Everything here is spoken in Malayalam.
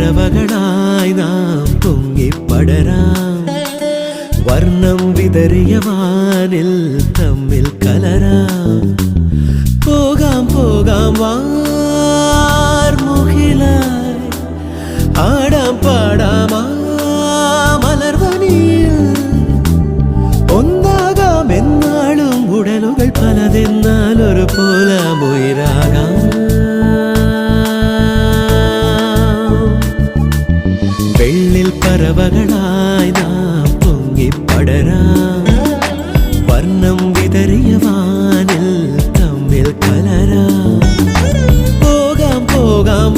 പറവകളായി നാം പൊങ്ങിപ്പടരാം വർണ്ണം വിതറിയ വാനിൽ തമ്മിൽ കലരാം പോകാം പോകാം വാർമുകിലായി ആടാം പാടാം മലർവനിയിൽ ഒന്നാകാം എന്നാളും ഉടലുകൾ പലതെന്നാൽ ഒരു പോലാമുയരാകാം വെള്ളിൽ പറവകളായി നാം പൊങ്ങിപ്പടരാം വർണ്ണം വിതറിയ വാനിൽ തമ്മിൽ കലരാം പോകാം പോകാം